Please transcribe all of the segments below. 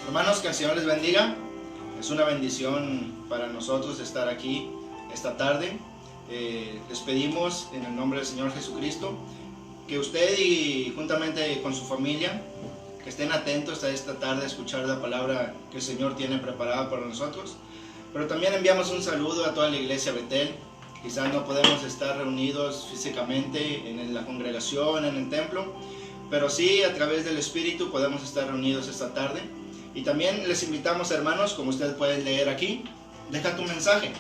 Hermanos, que el Señor les bendiga. Es una bendición para nosotros estar aquí esta tarde. Les pedimos en el nombre del Señor Jesucristo que usted y juntamente con su familia que estén atentos a esta tarde a escuchar la palabra que el Señor tiene preparada para nosotros. Pero también enviamos un saludo a toda la iglesia Betel. Quizás no podemos estar reunidos físicamente en la congregación, en el templo, pero sí a través del Espíritu podemos estar reunidos esta tarde. Y también les invitamos, hermanos, como ustedes pueden leer aquí, deja tu mensaje,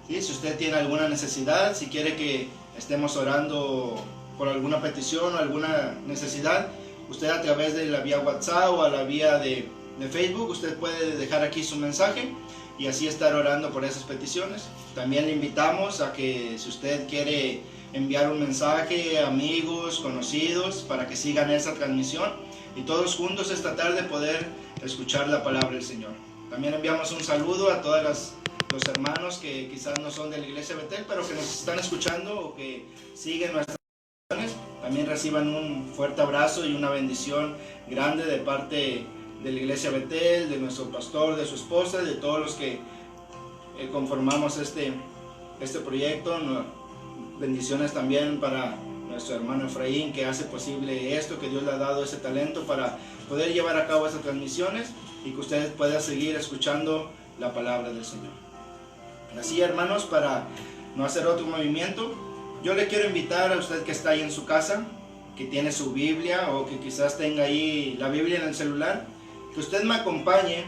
¿sí? Si usted tiene alguna necesidad, si quiere que estemos orando por alguna petición o alguna necesidad, usted a través de la vía WhatsApp o a la vía de Facebook, usted puede dejar aquí su mensaje y así estar orando por esas peticiones. También le invitamos a que si usted quiere enviar un mensaje a amigos, conocidos, para que sigan esa transmisión y todos juntos esta tarde poder escuchar la palabra del Señor. También enviamos un saludo a todos los hermanos que quizás no son de la iglesia Betel, pero que nos están escuchando o que siguen nuestras oraciones. También reciban un fuerte abrazo y una bendición grande de parte de la iglesia Betel, de nuestro pastor, de su esposa, de todos los que conformamos este proyecto. Bendiciones también para nuestro hermano Efraín, que hace posible esto, que Dios le ha dado ese talento para poder llevar a cabo esas transmisiones y que ustedes puedan seguir escuchando la palabra del Señor. Así, hermanos, para no hacer otro movimiento, yo le quiero invitar a usted que está ahí en su casa, que tiene su Biblia o que quizás tenga ahí la Biblia en el celular, que usted me acompañe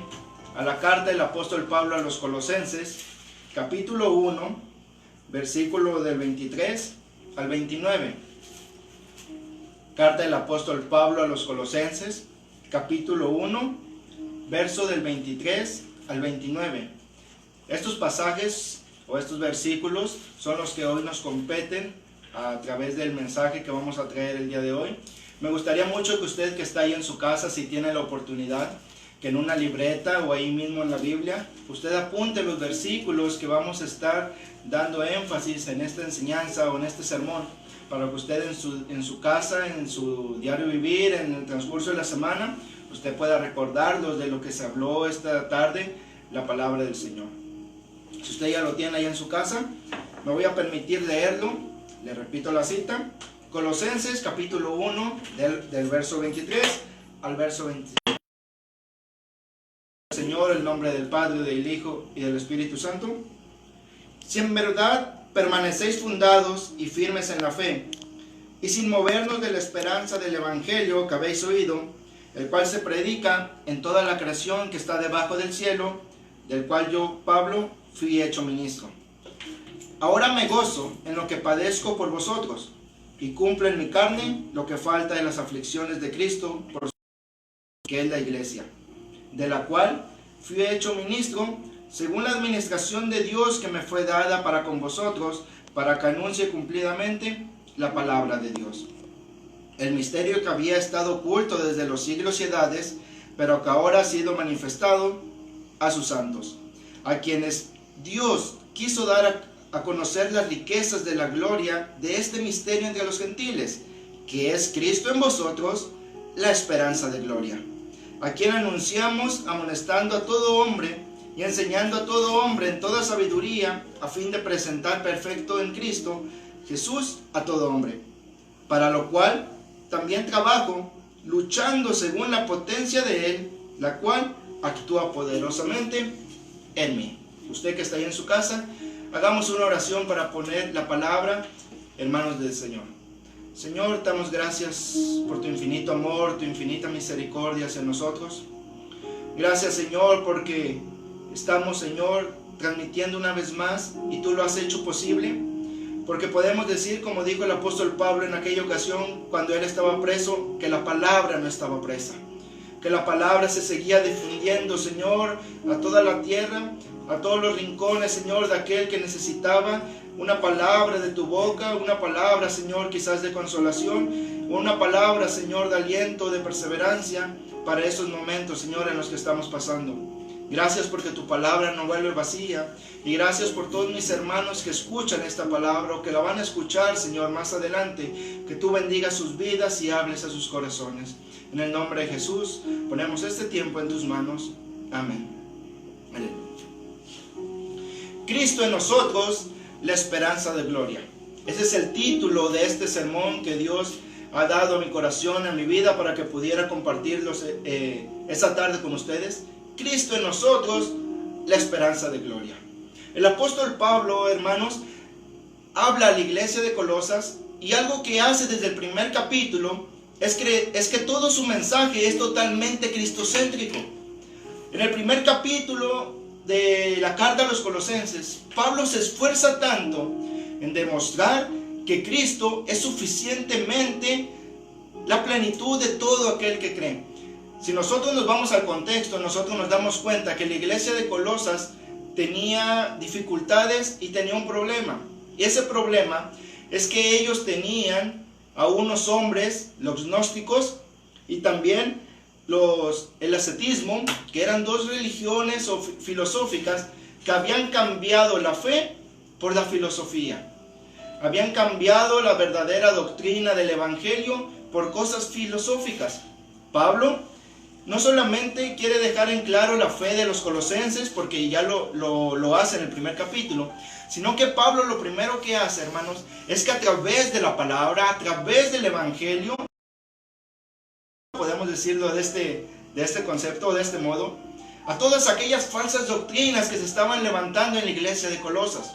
a la carta del apóstol Pablo a los Colosenses, capítulo 1, versículo del 23 al 29. Carta del apóstol Pablo a los Colosenses, capítulo 1, verso del 23 al 29. Estos pasajes o estos versículos son los que hoy nos competen a través del mensaje que vamos a traer el día de hoy. Me gustaría mucho que usted que está ahí en su casa, si tiene la oportunidad, que en una libreta o ahí mismo en la Biblia, usted apunte los versículos que vamos a estar dando énfasis en esta enseñanza o en este sermón, para que usted en su casa, en su diario vivir, en el transcurso de la semana, usted pueda recordarlos de lo que se habló esta tarde, la palabra del Señor. Si usted ya lo tiene ahí en su casa, me voy a permitir leerlo. Le repito la cita: Colosenses capítulo 1 del verso 23 al verso 25. Señor, el nombre del Padre, del Hijo y del Espíritu Santo. Si en verdad permanecéis fundados y firmes en la fe, y sin movernos de la esperanza del Evangelio que habéis oído, el cual se predica en toda la creación que está debajo del cielo, del cual yo, Pablo, fui hecho ministro. Ahora me gozo en lo que padezco por vosotros, y cumplo en mi carne lo que falta de las aflicciones de Cristo, por que es la iglesia, de la cual fui hecho ministro, según la administración de Dios que me fue dada para con vosotros, para que anuncie cumplidamente la palabra de Dios. El misterio que había estado oculto desde los siglos y edades, pero que ahora ha sido manifestado a sus santos, a quienes Dios quiso dar a conocer las riquezas de la gloria de este misterio entre los gentiles, que es Cristo en vosotros, la esperanza de gloria, a quien anunciamos amonestando a todo hombre y enseñando a todo hombre en toda sabiduría, a fin de presentar perfecto en Cristo Jesús a todo hombre, para lo cual también trabajo, luchando según la potencia de Él, la cual actúa poderosamente en mí. Usted que está ahí en su casa, hagamos una oración para poner la palabra en manos del Señor. Señor, te damos gracias por tu infinito amor, tu infinita misericordia hacia nosotros. Gracias, Señor, porque estamos, Señor, transmitiendo una vez más y tú lo has hecho posible, porque podemos decir, como dijo el apóstol Pablo en aquella ocasión cuando él estaba preso, que la palabra no estaba presa, que la palabra se seguía difundiendo, Señor, a toda la tierra, a todos los rincones, Señor, de aquel que necesitaba una palabra de tu boca, una palabra, Señor, quizás de consolación, una palabra, Señor, de aliento, de perseverancia para esos momentos, Señor, en los que estamos pasando. Gracias porque tu palabra no vuelve vacía, y gracias por todos mis hermanos que escuchan esta palabra o que la van a escuchar, Señor, más adelante. Que tú bendigas sus vidas y hables a sus corazones. En el nombre de Jesús ponemos este tiempo en tus manos. Amén. Aleluya. Cristo en nosotros, la esperanza de gloria. Ese es el título de este sermón que Dios ha dado a mi corazón, a mi vida, para que pudiera compartirlos esta tarde con ustedes. Cristo en nosotros, la esperanza de gloria. El apóstol Pablo, hermanos, habla a la iglesia de Colosas, y algo que hace desde el primer capítulo es que todo su mensaje es totalmente cristocéntrico. En el primer capítulo de la carta a los colosenses, Pablo se esfuerza tanto en demostrar que Cristo es suficientemente la plenitud de todo aquel que cree. Si nosotros nos vamos al contexto, nosotros nos damos cuenta que la iglesia de Colosas tenía dificultades y tenía un problema. Y ese problema es que ellos tenían a unos hombres, los gnósticos, y también el ascetismo, que eran dos religiones filosóficas que habían cambiado la fe por la filosofía. Habían cambiado la verdadera doctrina del evangelio por cosas filosóficas. Pablo no solamente quiere dejar en claro la fe de los colosenses, porque ya lo hace en el primer capítulo, sino que Pablo lo primero que hace, hermanos, es que a través de la palabra, a través del evangelio, podemos decirlo de este concepto, de este modo, a todas aquellas falsas doctrinas que se estaban levantando en la iglesia de Colosas.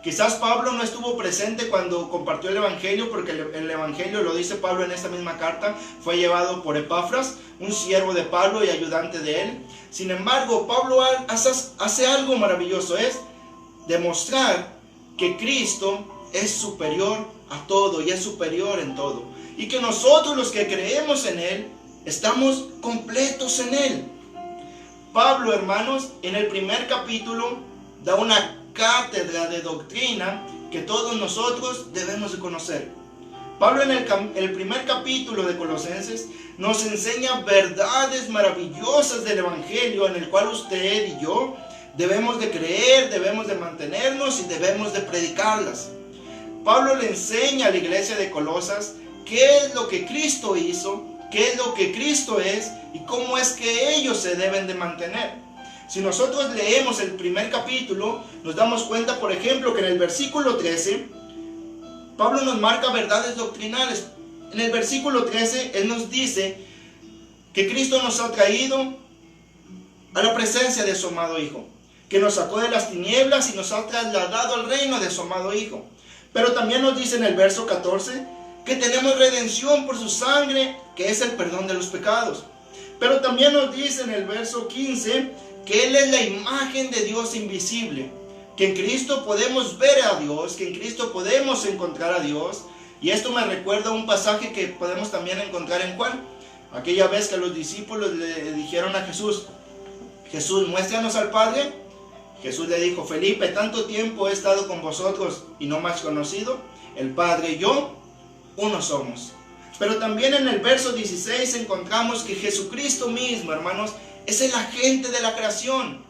Quizás Pablo no estuvo presente cuando compartió el evangelio, porque el evangelio, lo dice Pablo en esta misma carta, fue llevado por Epafras, un siervo de Pablo y ayudante de él. Sin embargo, Pablo hace algo maravilloso, es demostrar que Cristo es superior a todo y es superior en todo, y que nosotros, los que creemos en Él, estamos completos en Él. Pablo, hermanos, en el primer capítulo da una cátedra de doctrina que todos nosotros debemos de conocer. Pablo en el primer capítulo de Colosenses nos enseña verdades maravillosas del evangelio, en el cual usted y yo debemos de creer, debemos de mantenernos y debemos de predicarlas. Pablo le enseña a la iglesia de Colosas qué es lo que Cristo hizo, qué es lo que Cristo es y cómo es que ellos se deben de mantener. Si nosotros leemos el primer capítulo, nos damos cuenta, por ejemplo, que en el versículo 13, Pablo nos marca verdades doctrinales. En el versículo 13, él nos dice que Cristo nos ha traído a la presencia de su amado Hijo, que nos sacó de las tinieblas y nos ha trasladado al reino de su amado Hijo. Pero también nos dice en el verso 14 que tenemos redención por su sangre, que es el perdón de los pecados. Pero también nos dice en el verso 15 que Él es la imagen de Dios invisible, que en Cristo podemos ver a Dios, que en Cristo podemos encontrar a Dios. Y esto me recuerda a un pasaje que podemos también encontrar en Juan, aquella vez que los discípulos le dijeron a Jesús: Jesús, muéstranos al Padre. Jesús le dijo: Felipe, tanto tiempo he estado con vosotros y no me has conocido. El Padre y yo, uno somos. Pero también en el verso 16 encontramos que Jesucristo mismo, hermanos, es el agente de la creación,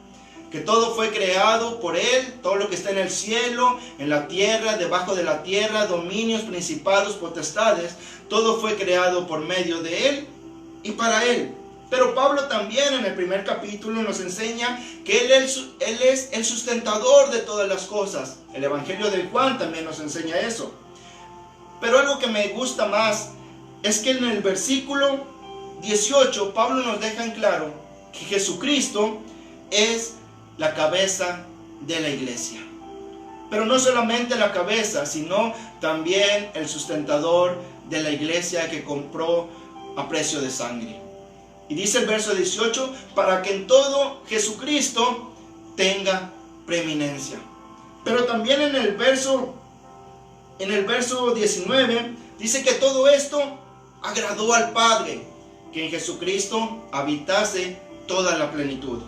que todo fue creado por Él, todo lo que está en el cielo, en la tierra, debajo de la tierra, dominios, principados, potestades, todo fue creado por medio de Él y para Él. Pero Pablo también en el primer capítulo nos enseña que Él es el sustentador de todas las cosas. El Evangelio de Juan también nos enseña eso. Pero algo que me gusta más es que en el versículo 18 Pablo nos deja en claro que Jesucristo es la cabeza de la iglesia. Pero no solamente la cabeza, sino también el sustentador de la iglesia que compró a precio de sangre. Y dice el verso 18, para que en todo Jesucristo tenga preeminencia. Pero también en el verso 19 dice que todo esto agradó al Padre, que en Jesucristo habitase toda la plenitud.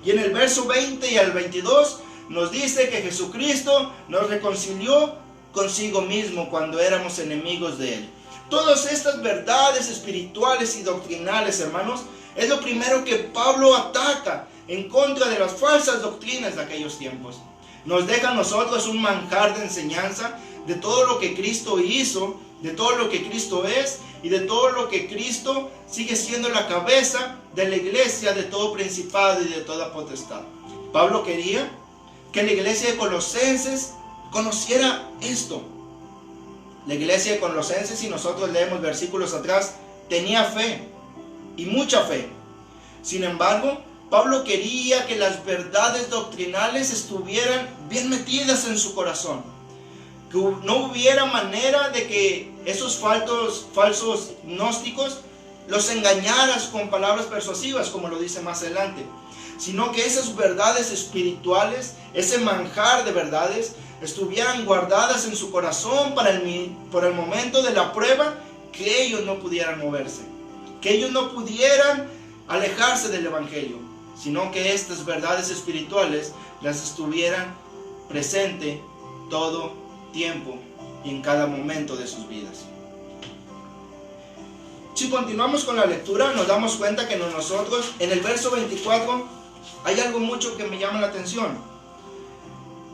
Y en el verso 20 y al 22 nos dice que Jesucristo nos reconcilió consigo mismo cuando éramos enemigos de Él. Todas estas verdades espirituales y doctrinales, hermanos, es lo primero que Pablo ataca en contra de las falsas doctrinas de aquellos tiempos. Nos deja a nosotros un manjar de enseñanza de todo lo que Cristo hizo de todo lo que Cristo es y de todo lo que Cristo sigue siendo la cabeza de la iglesia, de todo principado y de toda potestad. Pablo quería que la iglesia de Colosenses conociera esto. La iglesia de Colosenses, si nosotros leemos versículos atrás, tenía fe y mucha fe. Sin embargo, Pablo quería que las verdades doctrinales estuvieran bien metidas en su corazón. Que no hubiera manera de que esos falsos gnósticos los engañaras con palabras persuasivas, como lo dice más adelante, sino que esas verdades espirituales, ese manjar de verdades, estuvieran guardadas en su corazón por el momento de la prueba, que ellos no pudieran moverse, que ellos no pudieran alejarse del evangelio, sino que estas verdades espirituales las estuvieran presentes todo tiempo y en cada momento de sus vidas. Si continuamos con la lectura, nos damos cuenta que nosotros, en el verso 24, hay algo mucho que me llama la atención: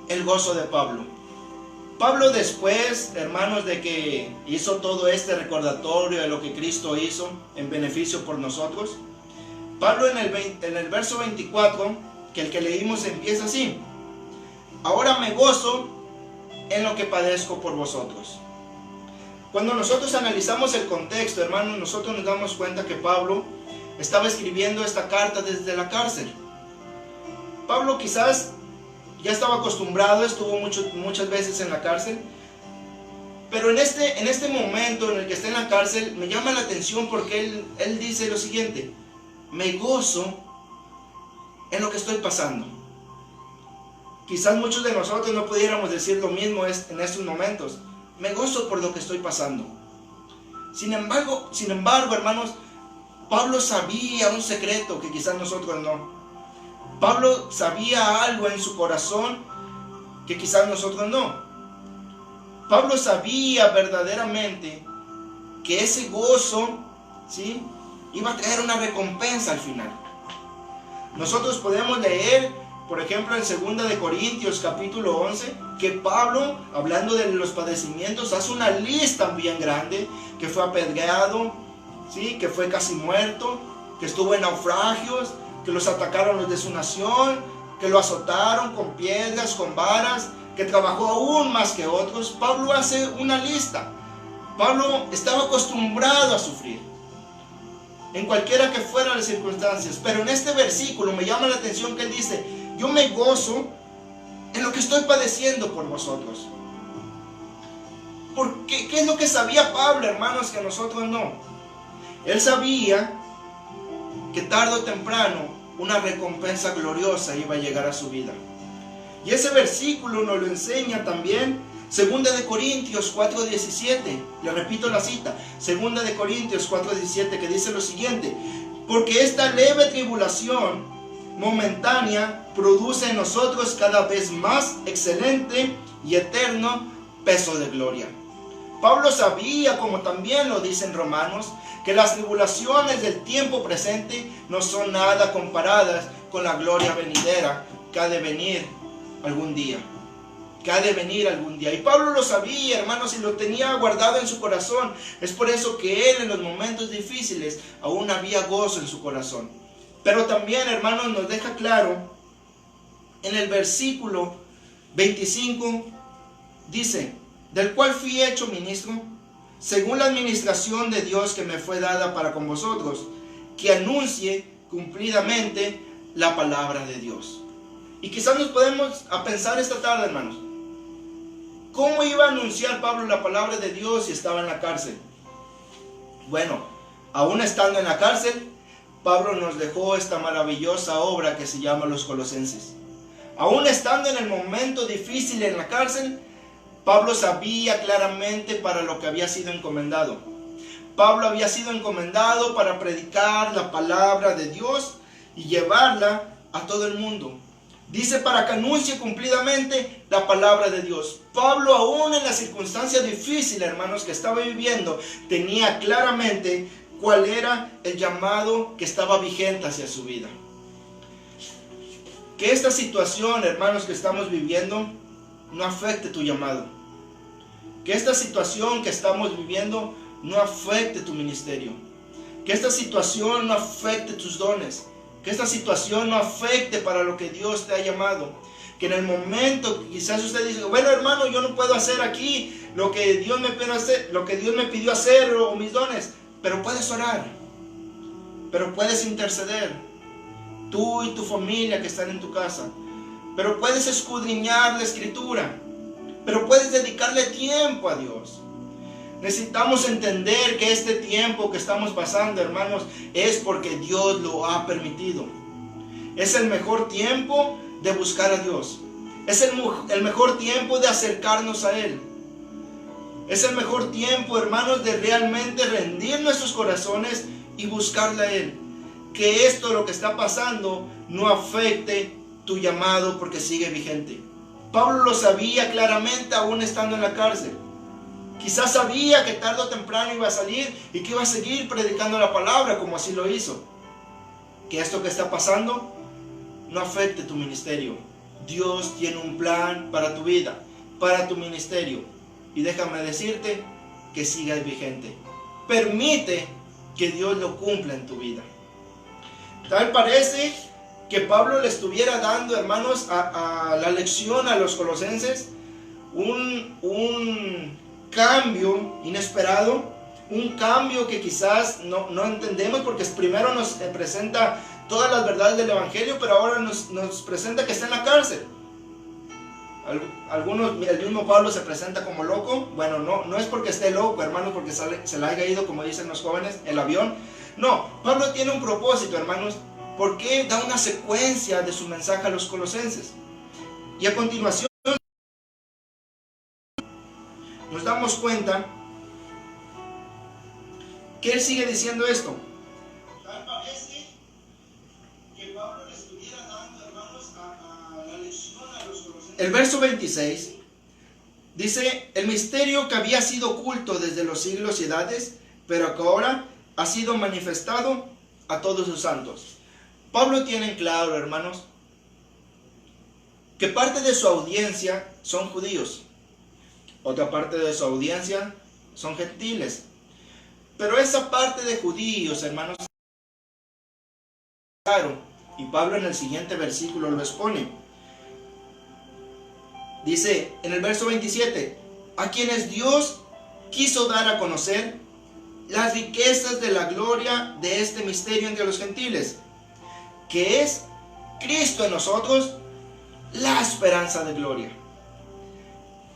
el gozo de Pablo. Pablo, después, hermanos, de que hizo todo este recordatorio de lo que Cristo hizo en beneficio por nosotros, Pablo en el verso 24, que el que leímos, empieza así: ahora me gozo en lo que padezco por vosotros. Cuando nosotros analizamos el contexto, hermanos, nosotros nos damos cuenta que Pablo estaba escribiendo esta carta desde la cárcel. Pablo quizás ya estaba acostumbrado, estuvo muchas veces en la cárcel, pero en este momento en el que está en la cárcel me llama la atención porque él dice lo siguiente: me gozo en lo que estoy pasando. Quizás muchos de nosotros no pudiéramos decir lo mismo en estos momentos. Me gozo por lo que estoy pasando. Sin embargo, hermanos, Pablo sabía un secreto que quizás nosotros no. Pablo sabía algo en su corazón que quizás nosotros no. Pablo sabía verdaderamente que ese gozo, ¿sí?, iba a traer una recompensa al final. Nosotros podemos leer, por ejemplo, en 2 de Corintios capítulo 11, que Pablo, hablando de los padecimientos, hace una lista bien grande: que fue apedreado, ¿sí?, que fue casi muerto, que estuvo en naufragios, que los atacaron los de su nación, que lo azotaron con piedras, con varas, que trabajó aún más que otros. Pablo hace una lista. Pablo estaba acostumbrado a sufrir, en cualquiera que fueran las circunstancias. Pero en este versículo me llama la atención que él dice: yo me gozo en lo que estoy padeciendo por vosotros. Porque ¿qué es lo que sabía Pablo, hermanos, que nosotros no? Él sabía que tarde o temprano una recompensa gloriosa iba a llegar a su vida. Y ese versículo nos lo enseña también 2 de Corintios 4:17. Le repito la cita: 2 de Corintios 4:17, que dice lo siguiente: porque esta leve tribulación momentánea produce en nosotros cada vez más excelente y eterno peso de gloria. Pablo sabía, como también lo dice en Romanos, que las tribulaciones del tiempo presente no son nada comparadas con la gloria venidera que ha de venir algún día. Y Pablo lo sabía, hermanos, y lo tenía guardado en su corazón. Es por eso que él, en los momentos difíciles, aún había gozo en su corazón. Pero también, hermanos, nos deja claro en el versículo 25, dice: del cual fui hecho ministro, según la administración de Dios que me fue dada para con vosotros, que anuncie cumplidamente la palabra de Dios. Y quizás nos podemos a pensar esta tarde, hermanos, ¿cómo iba a anunciar Pablo la palabra de Dios si estaba en la cárcel? Bueno, aún estando en la cárcel, Pablo nos dejó esta maravillosa obra que se llama Los Colosenses. Aún estando en el momento difícil en la cárcel, Pablo sabía claramente para lo que había sido encomendado. Pablo había sido encomendado para predicar la palabra de Dios y llevarla a todo el mundo. Dice: para que anuncie cumplidamente la palabra de Dios. Pablo, aún en las circunstancias difíciles, hermanos, que estaba viviendo, tenía claramente cuál era el llamado que estaba vigente hacia su vida. Que esta situación, hermanos, que estamos viviendo no afecte tu llamado. Que esta situación que estamos viviendo no afecte tu ministerio. Que esta situación no afecte tus dones. Que esta situación no afecte para lo que Dios te ha llamado. Que en el momento que quizás usted dice, bueno hermano, yo no puedo hacer aquí lo que Dios me pidió hacer o mis dones. Pero puedes orar. Pero puedes interceder. Tú y tu familia que están en tu casa. Pero puedes escudriñar la escritura. Pero puedes dedicarle tiempo a Dios. Necesitamos entender que este tiempo que estamos pasando, hermanos, es porque Dios lo ha permitido. Es el mejor tiempo de buscar a Dios. Es el mejor tiempo de acercarnos a Él. Es el mejor tiempo, hermanos, de realmente rendir nuestros corazones y buscarle a Él. Que esto, lo que está pasando, no afecte tu llamado porque sigue vigente. Pablo lo sabía claramente aún estando en la cárcel. Quizás sabía que tarde o temprano iba a salir y que iba a seguir predicando la palabra como así lo hizo. Que esto que está pasando no afecte tu ministerio. Dios tiene un plan para tu vida, para tu ministerio. Y déjame decirte que siga vigente. Permite que Dios lo cumpla en tu vida. Tal parece que Pablo le estuviera dando, hermanos, a la lección a los colosenses un cambio inesperado, un cambio que quizás no entendemos, porque primero nos presenta todas las verdades del Evangelio, pero ahora nos presenta que está en la cárcel. El mismo Pablo se presenta como loco. Bueno, no es porque esté loco, hermanos, porque se le haya ido, como dicen los jóvenes, el avión. No, Pablo tiene un propósito, hermanos, porque da una secuencia de su mensaje a los colosenses. Y a continuación nos damos cuenta que él sigue diciendo esto. Tal parece que Pablo le estuviera dando, hermanos, a la lección a los colosenses. El verso 26 dice: el misterio que había sido oculto desde los siglos y edades, pero que ahora ha sido manifestado a todos sus santos. Pablo tiene en claro, hermanos, que parte de su audiencia son judíos. Otra parte de su audiencia son gentiles. Pero esa parte de judíos, hermanos, claro, y Pablo en el siguiente versículo lo expone. Dice en el verso 27, a quienes Dios quiso dar a conocer las riquezas de la gloria de este misterio entre los gentiles, que es Cristo en nosotros, la esperanza de gloria.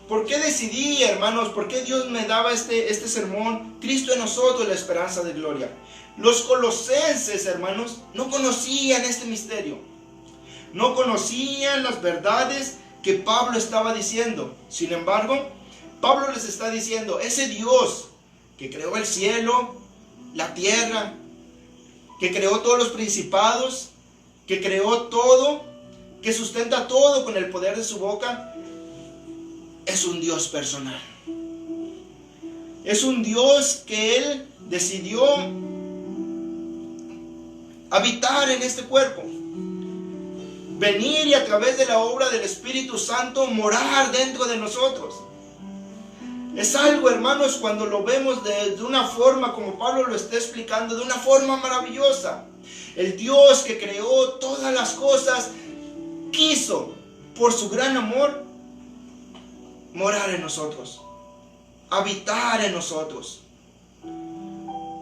¿Por qué decidí, hermanos? ¿Por qué Dios me daba este sermón? Cristo en nosotros, la esperanza de gloria. Los colosenses, hermanos, no conocían este misterio. No conocían las verdades que Pablo estaba diciendo. Sin embargo, Pablo les está diciendo, ese Dios que creó el cielo, la tierra, que creó todos los principados, que creó todo, que sustenta todo con el poder de su boca, es un Dios personal. Es un Dios que Él decidió habitar en este cuerpo, venir y a través de la obra del Espíritu Santo morar dentro de nosotros. Es algo, hermanos, cuando lo vemos de una forma como Pablo lo está explicando, de una forma maravillosa. El Dios que creó todas las cosas quiso, por su gran amor, morar en nosotros, habitar en nosotros.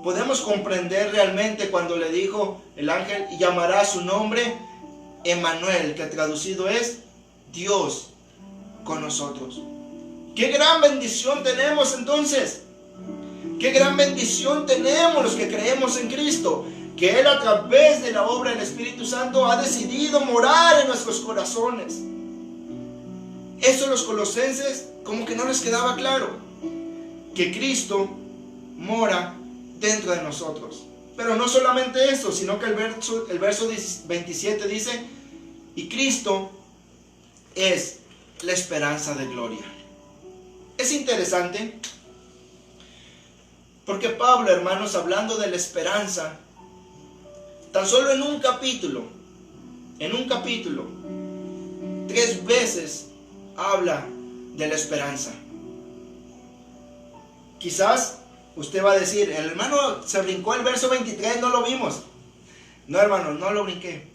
Podemos comprender realmente cuando le dijo el ángel, y llamará su nombre Emmanuel, que traducido es Dios con nosotros. ¡Qué gran bendición tenemos entonces! ¡Qué gran bendición tenemos los que creemos en Cristo! Que Él, a través de la obra del Espíritu Santo, ha decidido morar en nuestros corazones. Eso los colosenses como que no les quedaba claro, que Cristo mora dentro de nosotros. Pero no solamente eso, sino que el verso 27 dice, y Cristo es la esperanza de gloria. Es interesante, porque Pablo, hermanos, hablando de la esperanza, tan solo en un capítulo, 3 veces habla de la esperanza. Quizás usted va a decir, el hermano se brincó el verso 23, no lo vimos. No, hermano, no lo brinqué.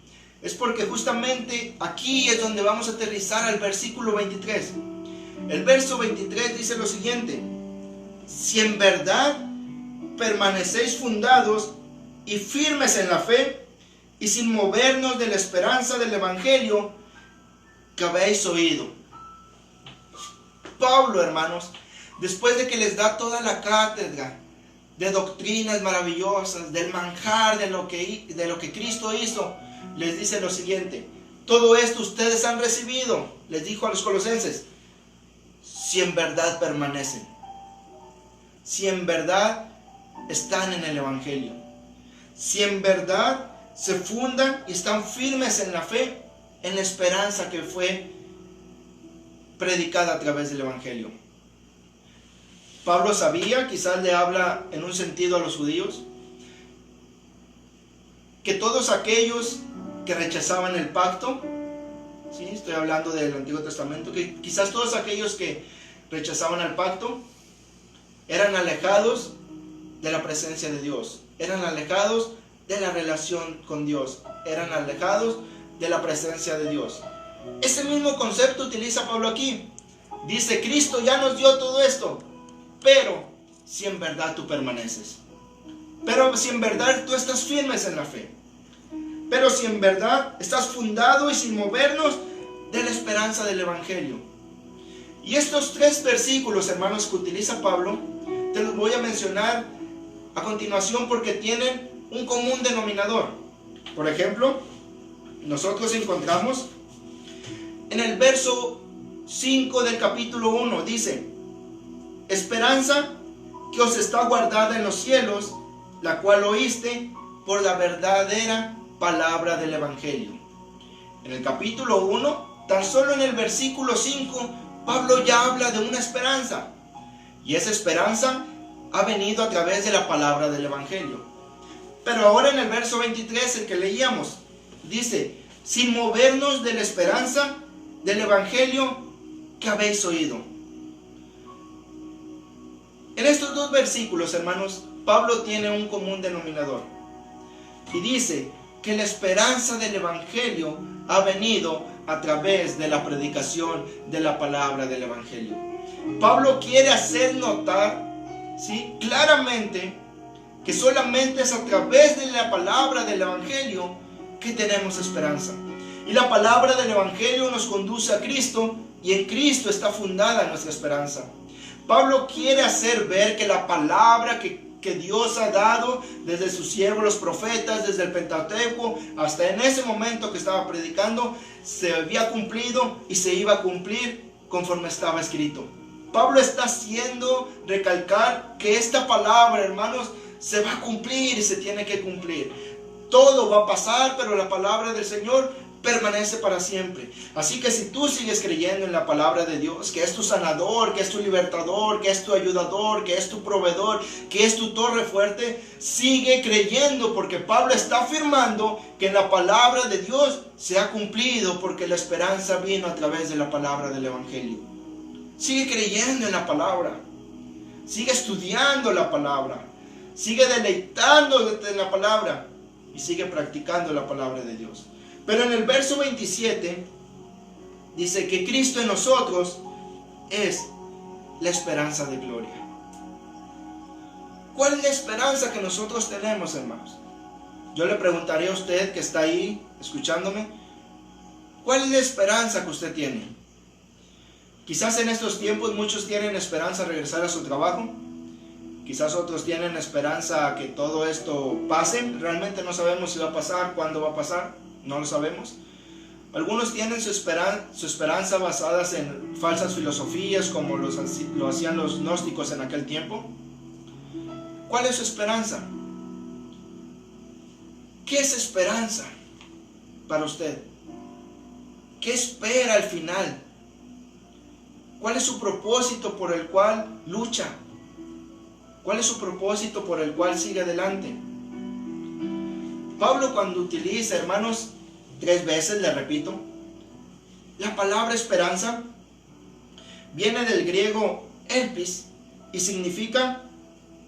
Es porque justamente aquí es donde vamos a aterrizar al versículo 23. El verso 23 dice lo siguiente: si en verdad permanecéis fundados y firmes en la fe, y sin movernos de la esperanza del evangelio que habéis oído. Pablo, hermanos, después de que les da toda la cátedra de doctrinas maravillosas, del manjar de lo que Cristo hizo, les dice lo siguiente: todo esto ustedes han recibido, les dijo a los colosenses, si en verdad permanecen, si en verdad están en el evangelio, si en verdad se fundan y están firmes en la fe, en la esperanza que fue predicada a través del evangelio. Pablo sabía, quizás le habla en un sentido a los judíos, que todos aquellos que rechazaban el pacto, ¿sí? Estoy hablando del Antiguo Testamento, que quizás todos aquellos que rechazaban el pacto eran alejados de la presencia de Dios, eran alejados de la relación con Dios, eran alejados de la presencia de Dios. Ese mismo concepto utiliza Pablo aquí. Dice, Cristo ya nos dio todo esto, pero si en verdad tú permaneces, pero si en verdad tú estás firmes en la fe, pero si en verdad estás fundado y sin movernos de la esperanza del evangelio. Y estos 3 versículos, hermanos, que utiliza Pablo, te los voy a mencionar a continuación porque tienen un común denominador. Por ejemplo, nosotros encontramos en el verso 5 del capítulo 1, dice, esperanza que os está guardada en los cielos, la cual oíste por la verdadera palabra del evangelio. En el capítulo 1, tan solo en el versículo 5, Pablo ya habla de una esperanza, y esa esperanza ha venido a través de la palabra del evangelio. Pero ahora en el verso 23, el que leíamos, dice, sin movernos de la esperanza del evangelio que habéis oído. En estos 2 versículos, hermanos, Pablo tiene un común denominador, y dice que la esperanza del evangelio ha venido a través de la predicación de la palabra del evangelio. Pablo quiere hacer notar, ¿sí?, claramente que solamente es a través de la palabra del evangelio que tenemos esperanza. Y la palabra del evangelio nos conduce a Cristo, y en Cristo está fundada nuestra esperanza. Pablo quiere hacer ver que la palabra que Dios ha dado desde sus siervos los profetas, desde el Pentateuco hasta en ese momento que estaba predicando, se había cumplido y se iba a cumplir conforme estaba escrito. Pablo está haciendo recalcar que esta palabra, hermanos, se va a cumplir y se tiene que cumplir. Todo va a pasar, pero la palabra del Señor permanece para siempre. Así que si tú sigues creyendo en la palabra de Dios, que es tu sanador, que es tu libertador, que es tu ayudador, que es tu proveedor, que es tu torre fuerte, sigue creyendo, porque Pablo está afirmando que la palabra de Dios se ha cumplido, porque la esperanza vino a través de la palabra del evangelio. Sigue creyendo en la palabra, sigue estudiando la palabra, sigue deleitándote en la palabra y sigue practicando la palabra de Dios. Pero en el verso 27 dice que Cristo en nosotros es la esperanza de gloria. ¿Cuál es la esperanza que nosotros tenemos, hermanos? Yo le preguntaré a usted que está ahí escuchándome, ¿cuál es la esperanza que usted tiene? Quizás en estos tiempos muchos tienen esperanza de regresar a su trabajo. Quizás otros tienen esperanza a que todo esto pase. Realmente no sabemos si va a pasar, cuándo va a pasar. No lo sabemos. Algunos tienen su esperanza basadas en falsas filosofías, como lo hacían los gnósticos en aquel tiempo. ¿Cuál es su esperanza? ¿Qué es esperanza para usted? ¿Qué espera al final? ¿Cuál es su propósito por el cual lucha? ¿Cuál es su propósito por el cual sigue adelante? Pablo, cuando utiliza, hermanos, 3 veces, le repito, la palabra esperanza, viene del griego elpis, y significa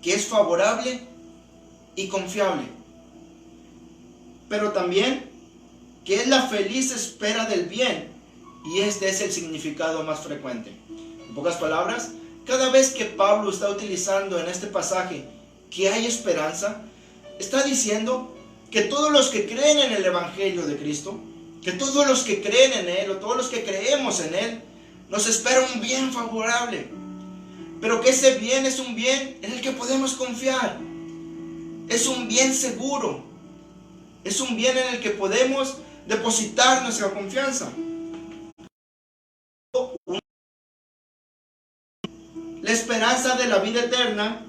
que es favorable y confiable, pero también que es la feliz espera del bien, y este es el significado más frecuente. En pocas palabras, cada vez que Pablo está utilizando en este pasaje que hay esperanza, está diciendo que todos los que creen en el Evangelio de Cristo, que todos los que creen en Él, o todos los que creemos en Él, nos espera un bien favorable, pero que ese bien es un bien en el que podemos confiar, es un bien seguro, es un bien en el que podemos depositar nuestra confianza. La esperanza de la vida eterna,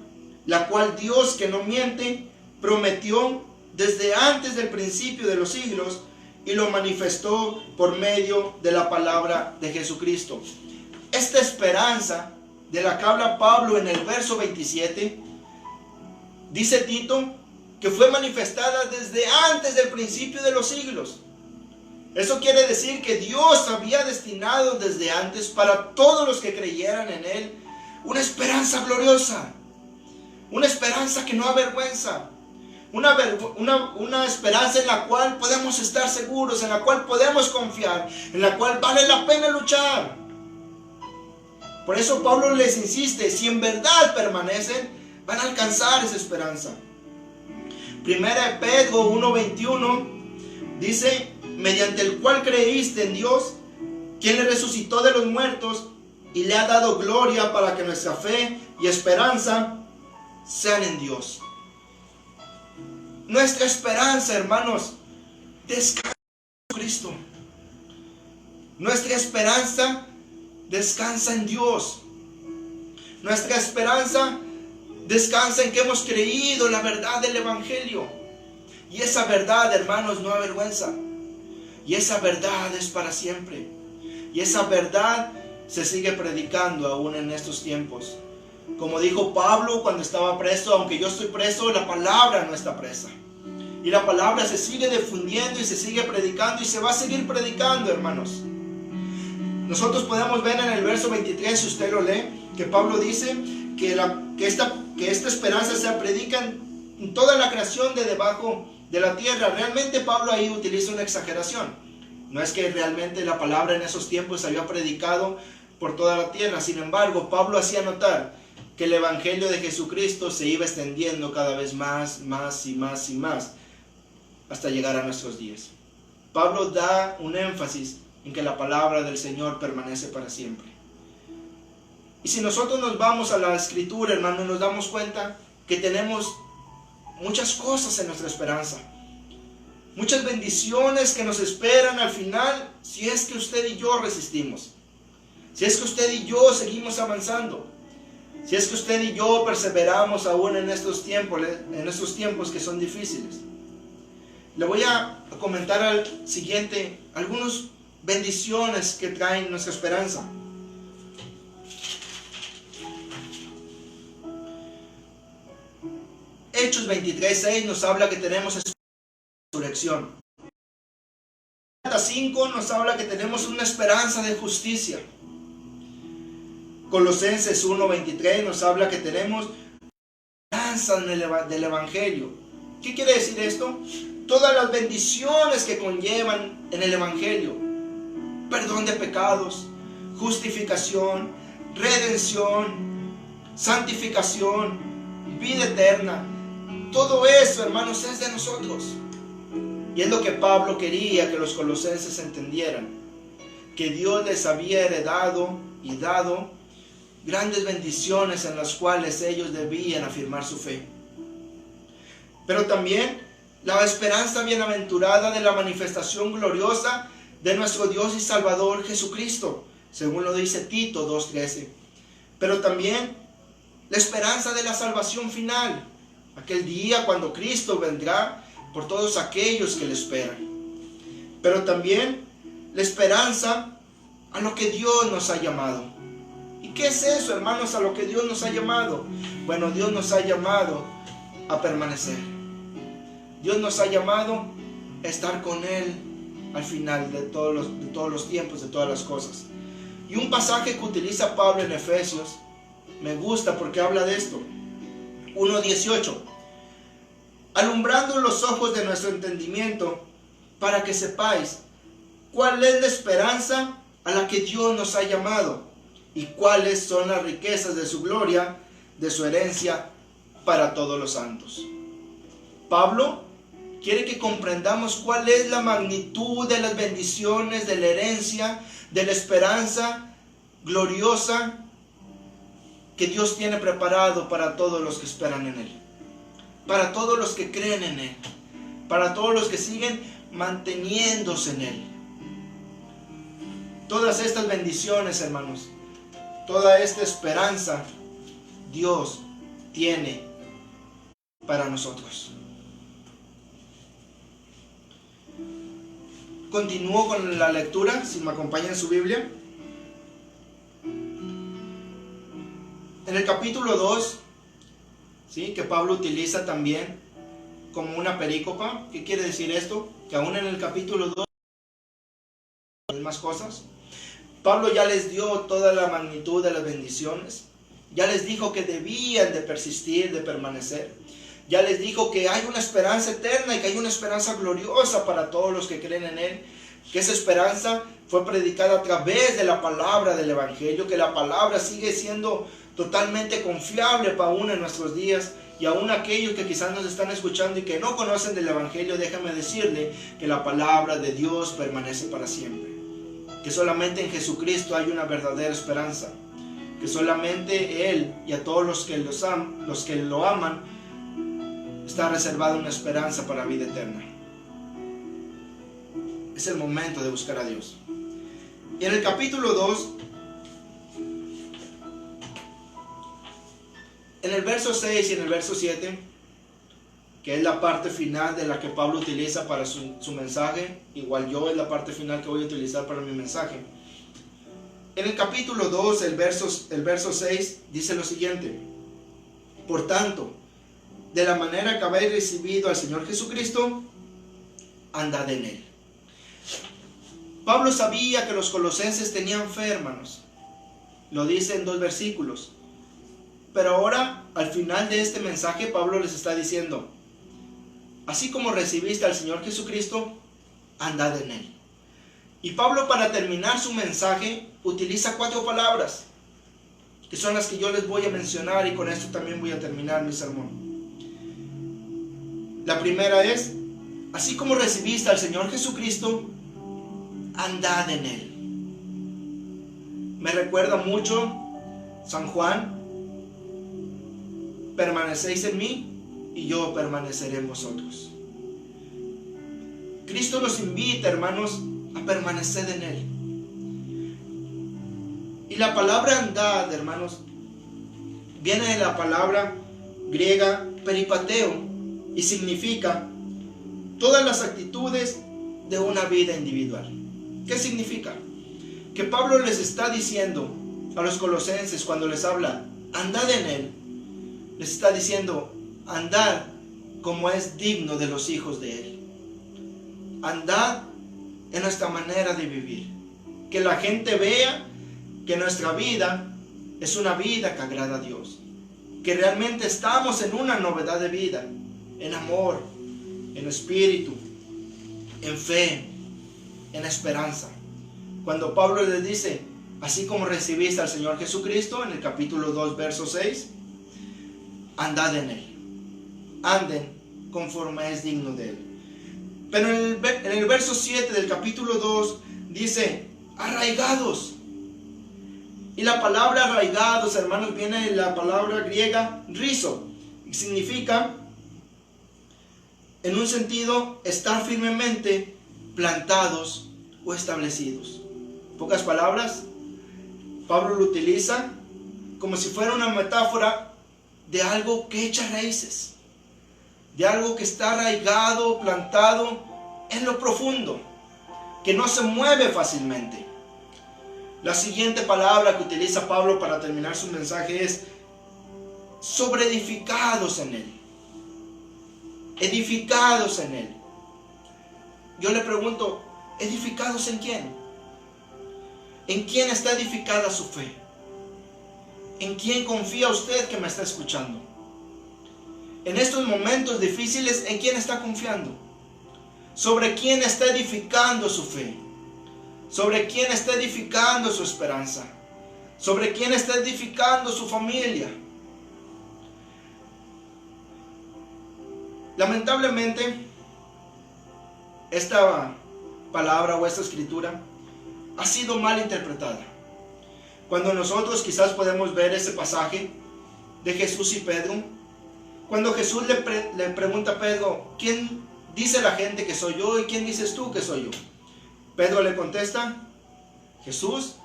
la cual Dios, que no miente, prometió desde antes del principio de los siglos y lo manifestó por medio de la palabra de Jesucristo. Esta esperanza de la que habla Pablo en el verso 27, dice Tito, que fue manifestada desde antes del principio de los siglos. Eso quiere decir que Dios había destinado desde antes para todos los que creyeran en Él una esperanza gloriosa, una esperanza que no avergüenza, una esperanza en la cual podemos estar seguros, en la cual podemos confiar, en la cual vale la pena luchar. Por eso Pablo les insiste, si en verdad permanecen, van a alcanzar esa esperanza. Primera de Pedro 1:21 dice, mediante el cual creíste en Dios, quien le resucitó de los muertos y le ha dado gloria, para que nuestra fe y esperanza sean en Dios. Nuestra esperanza, hermanos, descansa en Cristo. Nuestra esperanza descansa en Dios. Nuestra esperanza descansa en que hemos creído la verdad del Evangelio. Y esa verdad, hermanos, no avergüenza. Y esa verdad es para siempre. Y esa verdad se sigue predicando aún en estos tiempos. Como dijo Pablo cuando estaba preso, aunque yo estoy preso, la palabra no está presa. Y la palabra se sigue difundiendo y se sigue predicando y se va a seguir predicando, hermanos. Nosotros podemos ver en el verso 23, si usted lo lee, que Pablo dice que esta esperanza se predica en toda la creación de debajo de la tierra. Realmente Pablo ahí utiliza una exageración. No es que realmente la palabra en esos tiempos se había predicado por toda la tierra. Sin embargo, Pablo hacía notar que el Evangelio de Jesucristo se iba extendiendo cada vez más y más, hasta llegar a nuestros días. Pablo da un énfasis en que la palabra del Señor permanece para siempre. Y si nosotros nos vamos a la Escritura, hermano, nos damos cuenta que tenemos muchas cosas en nuestra esperanza. Muchas bendiciones que nos esperan al final, si es que usted y yo resistimos. Si es que usted y yo seguimos avanzando. Si es que usted y yo perseveramos aún en estos tiempos que son difíciles. Le voy a comentar al siguiente algunas bendiciones que traen nuestra esperanza. Hechos 23:6 nos habla que tenemos resurrección. Gálatas 5 nos habla que tenemos una esperanza de justicia. Colosenses 1:23 nos habla que tenemos esperanza del Evangelio. ¿Qué quiere decir esto? Todas las bendiciones que conllevan en el Evangelio: perdón de pecados, justificación, redención, santificación, vida eterna. Todo eso, hermanos, es de nosotros. Y es lo que Pablo quería que los colosenses entendieran, que Dios les había heredado y dado grandes bendiciones en las cuales ellos debían afirmar su fe. Pero también la esperanza bienaventurada de la manifestación gloriosa de nuestro Dios y Salvador Jesucristo, según lo dice Tito 2:13. Pero también la esperanza de la salvación final, aquel día cuando Cristo vendrá por todos aquellos que le esperan. Pero también la esperanza a lo que Dios nos ha llamado. ¿Y qué es eso, hermanos, a lo que Dios nos ha llamado? Bueno, Dios nos ha llamado a permanecer. Dios nos ha llamado a estar con Él al final de todos los tiempos, de todas las cosas. Y un pasaje que utiliza Pablo en Efesios me gusta porque habla de esto. 1:18. Alumbrando los ojos de nuestro entendimiento, para que sepáis cuál es la esperanza a la que Dios nos ha llamado y cuáles son las riquezas de su gloria, de su herencia para todos los santos. Pablo quiere que comprendamos cuál es la magnitud de las bendiciones, de la herencia, de la esperanza gloriosa que Dios tiene preparado para todos los que esperan en Él, para todos los que creen en Él, para todos los que siguen manteniéndose en Él. Todas estas bendiciones, hermanos, toda esta esperanza, Dios tiene para nosotros. Continúo con la lectura, si me acompañan en su Biblia. En el capítulo 2, ¿sí?, que Pablo utiliza también como una perícopa. ¿Qué quiere decir esto? Que aún en el capítulo 2 hay más cosas. Pablo ya les dio toda la magnitud de las bendiciones. Ya les dijo que debían de persistir, de permanecer. Ya les dijo que hay una esperanza eterna y que hay una esperanza gloriosa para todos los que creen en Él. Que esa esperanza fue predicada a través de la palabra del Evangelio. Que la palabra sigue siendo totalmente confiable para aún en nuestros días. Y aún aquellos que quizás nos están escuchando y que no conocen del Evangelio, déjame decirle que la palabra de Dios permanece para siempre. Que solamente en Jesucristo hay una verdadera esperanza. Que solamente Él y a todos los que lo aman, está reservada una esperanza para la vida eterna. Es el momento de buscar a Dios. Y en el capítulo 2, en el verso 6 y en el verso 7, que es la parte final de la que Pablo utiliza para su mensaje, igual yo es la parte final que voy a utilizar para mi mensaje. En el capítulo 2, el verso 6 dice lo siguiente: por tanto, de la manera que habéis recibido al Señor Jesucristo, andad en Él. Pablo sabía que los colosenses tenían fe, hermanos. Lo dice en 2 versículos. Pero ahora, al final de este mensaje, Pablo les está diciendo: así como recibiste al Señor Jesucristo, andad en Él. Y Pablo, para terminar su mensaje, utiliza 4 palabras, que son las que yo les voy a mencionar, y con esto también voy a terminar mi sermón. La primera es: así como recibiste al Señor Jesucristo, andad en Él. Me recuerda mucho San Juan: permanecéis en mí y yo permaneceré en vosotros. Cristo nos invita, hermanos, a permanecer en Él. Y la palabra andad, hermanos, viene de la palabra griega peripateo y significa todas las actitudes de una vida individual. ¿Qué significa? Que Pablo les está diciendo a los colosenses, cuando les habla andad en Él, les está diciendo: andad como es digno de los hijos de Él. Andad en nuestra manera de vivir. Que la gente vea que nuestra vida es una vida que agrada a Dios. Que realmente estamos en una novedad de vida, en amor, en espíritu, en fe, en esperanza. Cuando Pablo les dice: así como recibiste al Señor Jesucristo, en el capítulo 2, verso 6, andad en Él. Anden conforme es digno de Él. Pero en el verso 7 del capítulo 2 dice: arraigados. Y la palabra arraigados, hermanos, viene de la palabra griega rizo, y significa, en un sentido, estar firmemente plantados o establecidos. En pocas palabras, Pablo lo utiliza como si fuera una metáfora de algo que echa raíces, de algo que está arraigado, plantado en lo profundo, que no se mueve fácilmente. La siguiente palabra que utiliza Pablo para terminar su mensaje es sobreedificados en Él. Edificados en Él. Yo le pregunto: ¿edificados en quién? ¿En quién está edificada su fe? ¿En quién confía usted que me está escuchando? En estos momentos difíciles, ¿en quién está confiando? ¿Sobre quién está edificando su fe? ¿Sobre quién está edificando su esperanza? ¿Sobre quién está edificando su familia? Lamentablemente, esta palabra o esta escritura ha sido mal interpretada. Cuando nosotros quizás podemos ver ese pasaje de Jesús y Pedro, cuando Jesús le pregunta a Pedro, ¿quién dice la gente que soy yo y quién dices tú que soy yo? Pedro le contesta, Jesús,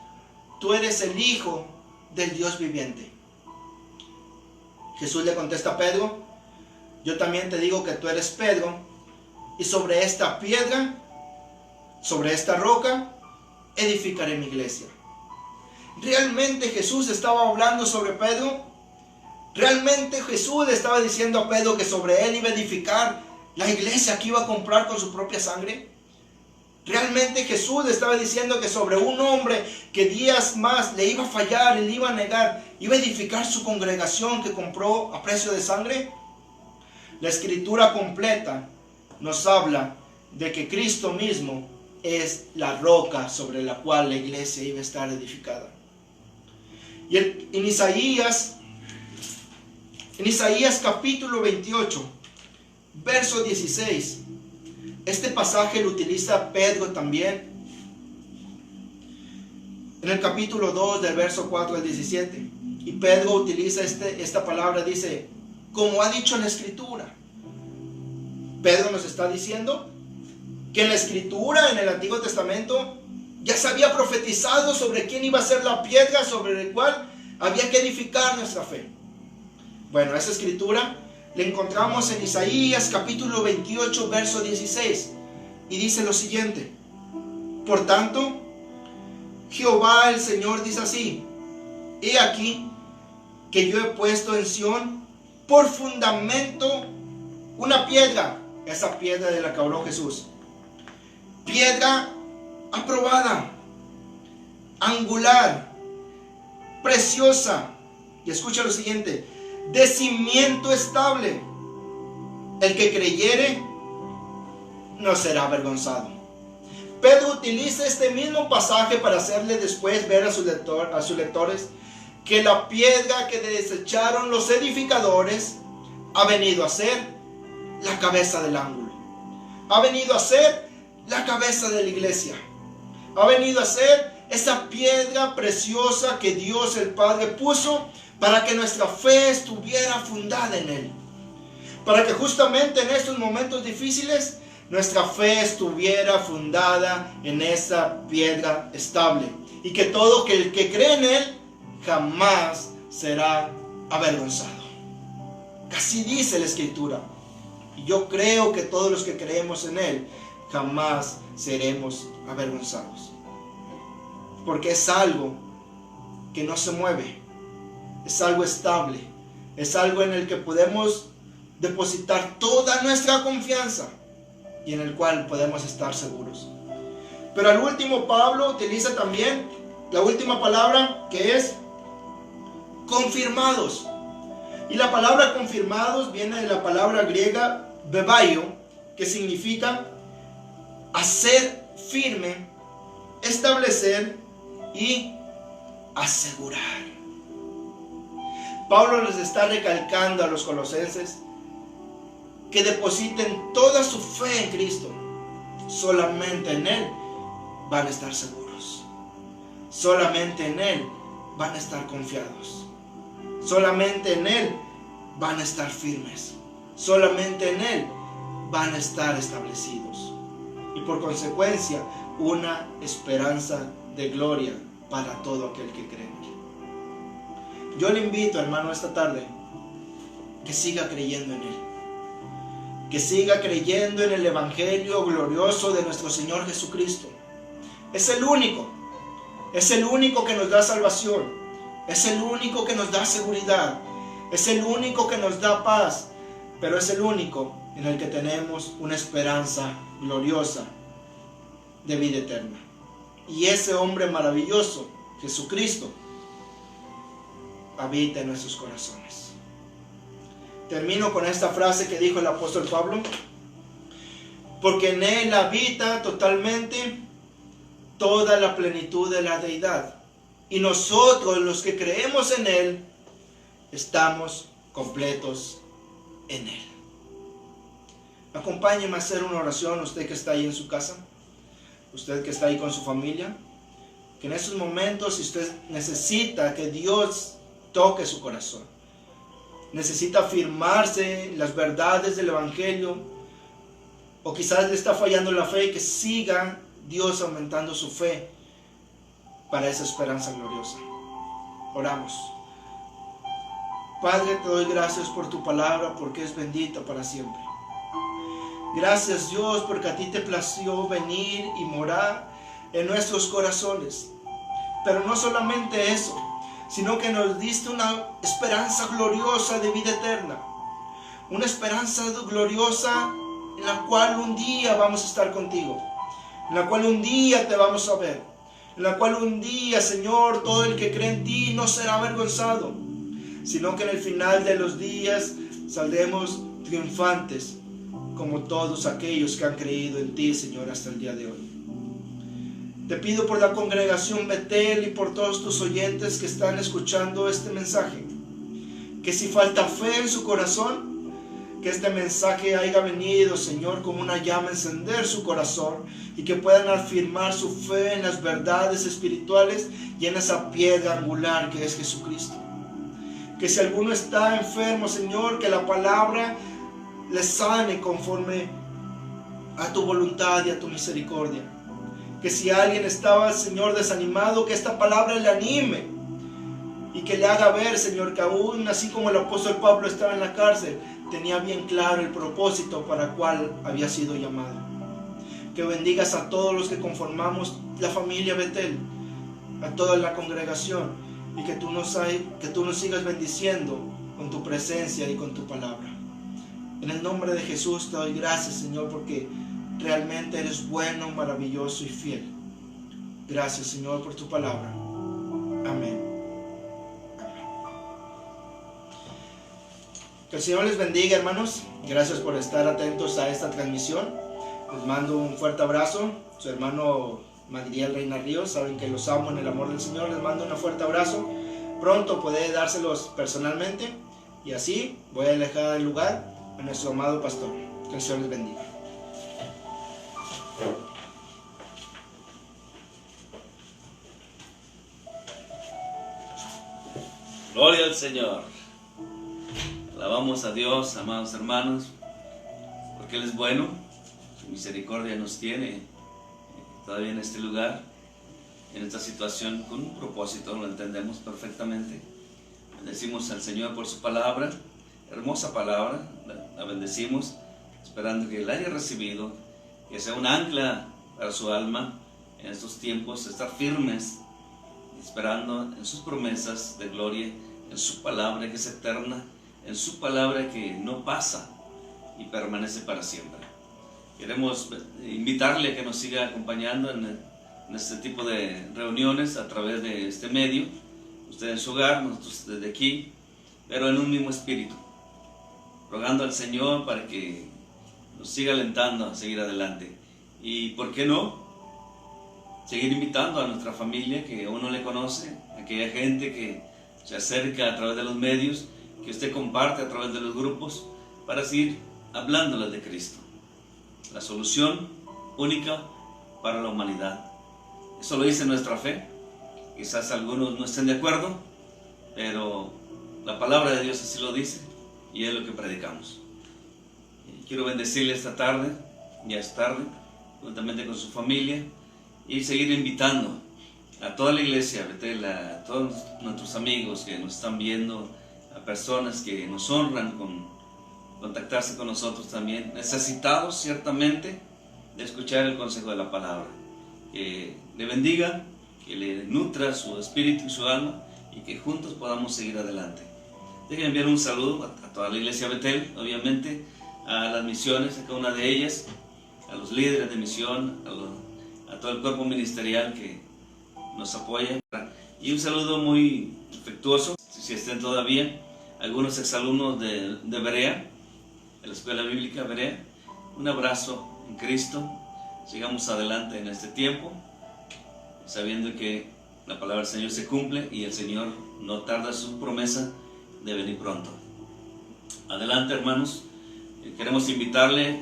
tú eres el Hijo del Dios viviente. Jesús le contesta a Pedro, yo también te digo que tú eres Pedro, y sobre esta piedra, sobre esta roca, edificaré mi iglesia. ¿Realmente Jesús estaba hablando sobre Pedro? ¿Realmente Jesús le estaba diciendo a Pedro que sobre él iba a edificar la iglesia que iba a comprar con su propia sangre? ¿Realmente Jesús le estaba diciendo que sobre un hombre que días más le iba a fallar y le iba a negar, iba a edificar su congregación que compró a precio de sangre? La escritura completa nos habla de que Cristo mismo es la roca sobre la cual la iglesia iba a estar edificada. Y en Isaías capítulo 28, verso 16, este pasaje lo utiliza Pedro también. En el capítulo 2 del verso 4 al 17. Y Pedro utiliza esta palabra, dice, como ha dicho la escritura. Pedro nos está diciendo que en la escritura, en el Antiguo Testamento, ya se había profetizado sobre quién iba a ser la piedra sobre la cual había que edificar nuestra fe. Bueno, esa escritura la encontramos en Isaías capítulo 28, verso 16. Y dice lo siguiente, por tanto, Jehová el Señor dice así, he aquí que yo he puesto en Sión por fundamento una piedra, esa piedra de la que habló Jesús, piedra aprobada, angular, preciosa, y escucha lo siguiente, de cimiento estable, el que creyere no será avergonzado. Pedro utiliza este mismo pasaje para hacerle después ver a sus lectores que la piedra que desecharon los edificadores ha venido a ser la cabeza del ángulo, ha venido a ser la cabeza de la iglesia, ha venido a ser esa piedra preciosa que Dios el Padre puso para que nuestra fe estuviera fundada en Él, para que justamente en estos momentos difíciles nuestra fe estuviera fundada en esa piedra estable, y que todo el que cree en Él jamás será avergonzado. Así dice la escritura, y yo creo que todos los que creemos en Él jamás seremos avergonzados, porque es algo que no se mueve, es algo estable, es algo en el que podemos depositar toda nuestra confianza y en el cual podemos estar seguros. Pero al último Pablo utiliza también la última palabra, que es confirmados. Y la palabra confirmados viene de la palabra griega bebaio, que significa hacer firme, establecer y asegurar. Pablo les está recalcando a los colosenses que depositen toda su fe en Cristo. Solamente en Él van a estar seguros. Solamente en Él van a estar confiados. Solamente en Él van a estar firmes. Solamente en Él van a estar establecidos. Y por consecuencia, una esperanza de gloria para todo aquel que cree en Él. Yo le invito, hermano, esta tarde, que siga creyendo en Él. Que siga creyendo en el Evangelio glorioso de nuestro Señor Jesucristo. Es el único que nos da salvación. Es el único que nos da seguridad. Es el único que nos da paz. Pero es el único en el que tenemos una esperanza gloriosa de vida eterna. Y ese hombre maravilloso, Jesucristo, habita en nuestros corazones. Termino con esta frase que dijo el apóstol Pablo: porque en Él habita totalmente toda la plenitud de la deidad, y nosotros los que creemos en Él estamos completos en Él. Acompáñeme a hacer una oración, usted que está ahí en su casa, usted que está ahí con su familia, que en estos momentos, si usted necesita que Dios toque su corazón, necesita afirmarse en las verdades del Evangelio, o quizás le está fallando la fe, que siga Dios aumentando su fe para esa esperanza gloriosa. Oramos. Padre, te doy gracias por tu palabra, porque es bendita para siempre. Gracias, Dios, porque a ti te plació venir y morar en nuestros corazones. Pero no solamente eso, sino que nos diste una esperanza gloriosa de vida eterna. Una esperanza gloriosa en la cual un día vamos a estar contigo. En la cual un día te vamos a ver. En la cual un día, Señor, todo el que cree en ti no será avergonzado, sino que en el final de los días saldremos triunfantes, como todos aquellos que han creído en ti, Señor, hasta el día de hoy. Te pido por la congregación Betel y por todos tus oyentes que están escuchando este mensaje, que si falta fe en su corazón, que este mensaje haya venido, Señor, como una llama a encender su corazón, y que puedan afirmar su fe en las verdades espirituales y en esa piedra angular que es Jesucristo. Que si alguno está enfermo, Señor, que la palabra le sane conforme a tu voluntad y a tu misericordia. Que si alguien estaba, Señor, desanimado, que esta palabra le anime y que le haga ver, Señor, que aún así como el apóstol Pablo estaba en la cárcel, tenía bien claro el propósito para el cual había sido llamado. Que bendigas a todos los que conformamos la familia Betel, a toda la congregación, y que tú nos sigas bendiciendo con tu presencia y con tu palabra. En el nombre de Jesús te doy gracias, Señor, porque realmente eres bueno, maravilloso y fiel. Gracias, Señor, por tu palabra. Amén. Que el Señor les bendiga, hermanos. Gracias por estar atentos a esta transmisión. Les mando un fuerte abrazo. Su hermano Magdiel Reina Ríos. Saben que los amo en el amor del Señor. Les mando un fuerte abrazo. Pronto podré dárselos personalmente. Y así voy a dejar el lugar a nuestro amado pastor. Que el Señor les bendiga. Gloria al Señor. Alabamos a Dios, amados hermanos, porque Él es bueno, su misericordia nos tiene todavía en este lugar, en esta situación, con un propósito, lo entendemos perfectamente. Bendecimos al Señor por su palabra, hermosa palabra, la bendecimos, esperando que la haya recibido, que sea un ancla para su alma en estos tiempos, estar firmes, esperando en sus promesas de gloria, en su palabra que es eterna, en su palabra que no pasa y permanece para siempre. Queremos invitarle a que nos siga acompañando en este tipo de reuniones a través de este medio, usted en su hogar, nosotros desde aquí, pero en un mismo espíritu, rogando al Señor para que nos siga alentando a seguir adelante. Y ¿por qué no? Seguir invitando a nuestra familia que aún no le conoce, a aquella gente que se acerca a través de los medios, que usted comparte a través de los grupos, para seguir hablándoles de Cristo, la solución única para la humanidad. Eso lo dice nuestra fe. Quizás algunos no estén de acuerdo, pero la palabra de Dios así lo dice y es lo que predicamos. Quiero bendecirle esta tarde, ya es tarde, juntamente con su familia, y seguir invitando a toda la iglesia, a todos nuestros amigos que nos están viendo, a personas que nos honran con contactarse con nosotros también, necesitados ciertamente de escuchar el consejo de la palabra. Que le bendiga, que le nutra su espíritu y su alma, y que juntos podamos seguir adelante. Déjenme enviar un saludo a toda la iglesia Betel, obviamente, a las misiones, a cada una de ellas, a los líderes de misión, a todo el cuerpo ministerial que nos apoya. Y un saludo muy afectuoso, si si estén todavía, algunos exalumnos de Berea, de la Escuela Bíblica Berea. Un abrazo en Cristo. Sigamos adelante en este tiempo, sabiendo que la palabra del Señor se cumple y el Señor no tarda su promesa de venir pronto. Adelante, hermanos. Queremos invitarle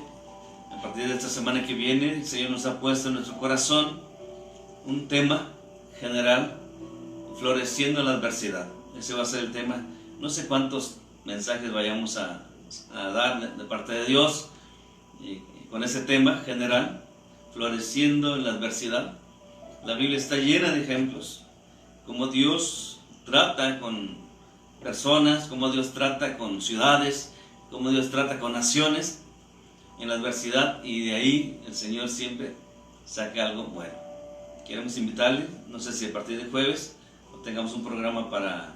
a partir de esta semana que viene. El Señor nos ha puesto en nuestro corazón un tema general: floreciendo en la adversidad. Ese va a ser el tema. No sé cuántos mensajes vayamos a dar de parte de Dios con ese tema general, floreciendo en la adversidad. La Biblia está llena de ejemplos, cómo Dios trata con personas, cómo Dios trata con ciudades, cómo Dios trata con naciones en la adversidad, y de ahí el Señor siempre saca algo bueno. Queremos invitarle, no sé si a partir de jueves o tengamos un programa para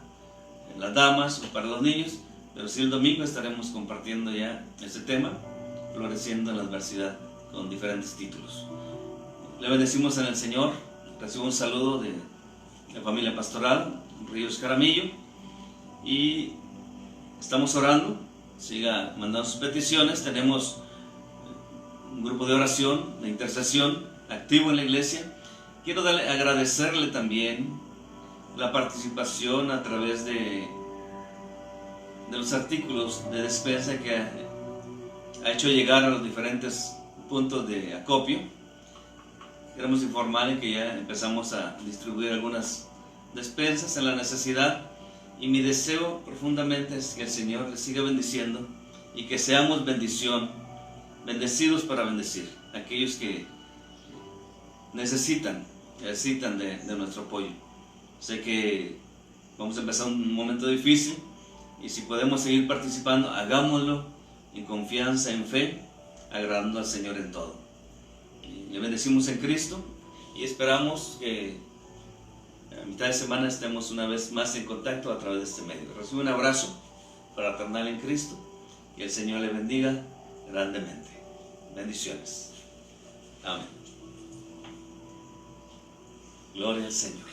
las damas o para los niños, pero sí el domingo estaremos compartiendo ya este tema, floreciendo en la adversidad, con diferentes títulos. Le bendecimos en el Señor. Recibo un saludo de la familia pastoral Ríos Jaramillo, y estamos orando. Siga mandando sus peticiones. Tenemos un grupo de oración, de intercesión activo en la iglesia. Quiero agradecerle también la participación a través de los artículos de despensa que ha hecho llegar a los diferentes puntos de acopio. Queremos informarle que ya empezamos a distribuir algunas despensas en la necesidad, y mi deseo profundamente es que el Señor les siga bendiciendo y que seamos bendecidos para bendecir a aquellos que necesitan de nuestro apoyo. Sé que vamos a empezar un momento difícil, y si podemos seguir participando, hagámoslo en confianza, en fe, agradando al Señor en todo. Le bendecimos en Cristo y esperamos que a mitad de semana estemos una vez más en contacto a través de este medio. Recibe un abrazo fraternal en Cristo y el Señor le bendiga grandemente. Bendiciones. Amén. Gloria al Señor.